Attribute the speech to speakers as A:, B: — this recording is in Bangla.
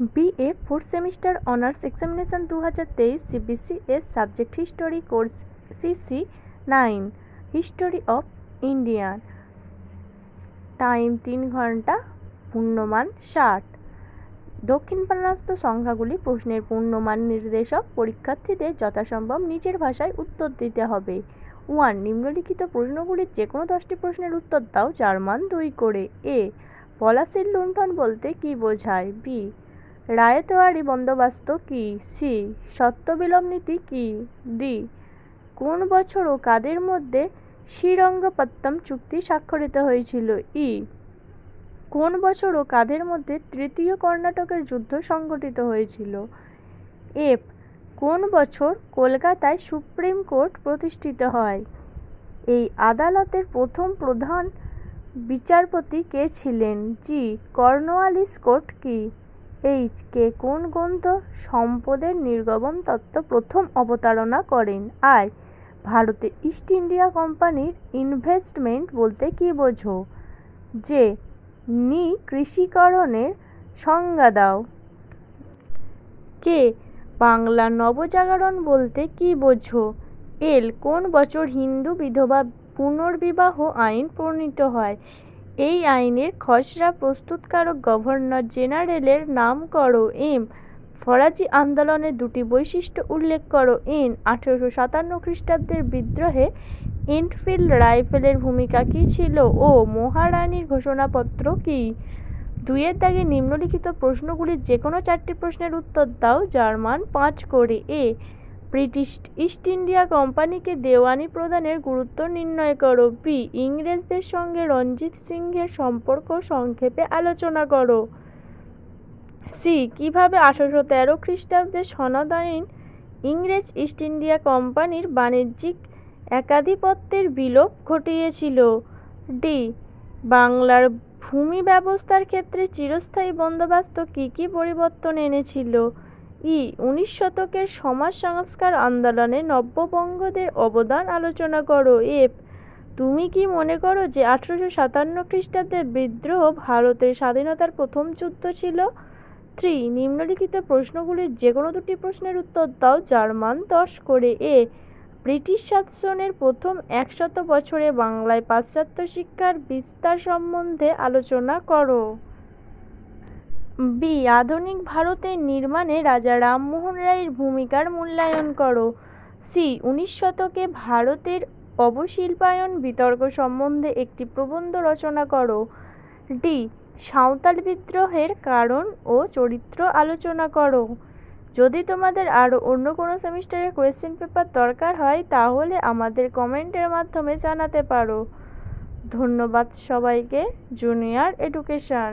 A: BA 4th semester honours examination 2023 CBCS subject history course CC 9 history of Indian. Time 3 ঘন্টা, পূর্ণমান 60। দক্ষিণ পারস্য সংখ্যাগুলি প্রশ্নের পূর্ণমান নির্দেশক। পরীক্ষার্থীদের যথাসম্ভব নিজের ভাষায় উত্তর দিতে হবে। 1. নিম্নলিখিত প্রশ্নগুলির যে কোনো 10টি প্রশ্নের উত্তর দাও যার মান 2 করে। A. পলাশীর লুণ্ঠন বলতে কী বোঝায়? B. রায়তওয়ারি বন্দোবস্ত কী? C. সত্যবিলোপ নীতি কী? D. কোন বছর ও কাদের মধ্যে শ্রীরঙ্গপত্তম চুক্তি স্বাক্ষরিত হয়েছিল? E. কোন বছর ও কাদের মধ্যে তৃতীয় কর্ণাটকের যুদ্ধ সংঘটিত হয়েছিল? F. কোন বছর কলকাতায় সুপ্রিম কোর্ট প্রতিষ্ঠিত হয়? এই আদালতের প্রথম প্রধান বিচারপতি কে ছিলেন? G. কর্নওয়ালিস কোর্ট কি? H. কে কোন গ্রন্থ সম্পদের নির্গমন তত্ত্ব প্রথম অবতারণা করেন? I. ভারতে ইস্ট ইন্ডিয়া কোম্পানির ইনভেস্টমেন্ট বলতে কী বোঝো? J. কৃষিকরণের সংজ্ঞা দাও। কে বাংলা নবজাগরণ বলতে কী বোঝো? এল কোন বছর হিন্দু বিধবা পুনর্বিবাহ আইন প্রণীত হয়? এই আইনের খসড়া প্রস্তুতকারক গভর্নর জেনারেলের নাম করো। এম. ফরাজি আন্দোলনের দুটি বৈশিষ্ট্য উল্লেখ করো। এন. 1857 খ্রিস্টাব্দের বিদ্রোহে এনফিল্ড রাইফেলের ভূমিকা কী ছিল? ও. মহারানীর ঘোষণাপত্র কী? 2-এর দাগে নিম্নলিখিত প্রশ্নগুলির যে কোনো 4টি প্রশ্নের উত্তর দাও যার মান 5 করে। এ. ব্রিটিশ ইস্ট ইন্ডিয়া কোম্পানিকে দেওয়ানি প্রদানের গুরুত্ব নির্ণয় করো। বি. ইংরেজদের সঙ্গে রঞ্জিত সিংহের সম্পর্ক সংক্ষেপে আলোচনা করো। সি. কিভাবে 1813 খ্রিস্টাব্দে সনদ আইন ইংরেজ ইস্ট ইন্ডিয়া কোম্পানির বাণিজ্যিক একাধিপত্যের বিলোপ ঘটিয়েছিল? ডি. বাংলার ভূমি ব্যবস্থার ক্ষেত্রে চিরস্থায়ী বন্দোবস্ত কী কী পরিবর্তন এনেছিল? ই. 19 শতকের সমাজ সংস্কার আন্দোলনে নব্যবঙ্গদের অবদান আলোচনা করো। এফ. তুমি কি মনে করো যে 1857 খ্রিস্টাব্দের বিদ্রোহ ভারতের স্বাধীনতার প্রথম যুদ্ধ ছিল? 3. নিম্নলিখিত প্রশ্নগুলির যে কোনো 2টি প্রশ্নের উত্তর দাও যার মান 10 করে। এ. ব্রিটিশ শাসনের প্রথম 100 বছরে বাংলায় পাশ্চাত্য শিক্ষার বিস্তার সম্বন্ধে আলোচনা করো। বি. আধুনিক ভারতের নির্মাণে রাজা রামমোহন রায়ের ভূমিকার মূল্যায়ন করো। সি. 19 শতকে ভারতের অবশিল্পায়ন বিতর্ক সম্বন্ধে একটি প্রবন্ধ রচনা করো। ডি. সাঁওতাল বিদ্রোহের কারণ ও চরিত্র আলোচনা করো। যদি তোমাদের আরও অন্য কোনো সেমিস্টারের কোয়েশ্চেন পেপার দরকার হয় তাহলে আমাদের কমেন্টের মাধ্যমে জানাতে পারো। ধন্যবাদ সবাইকে। Junior education.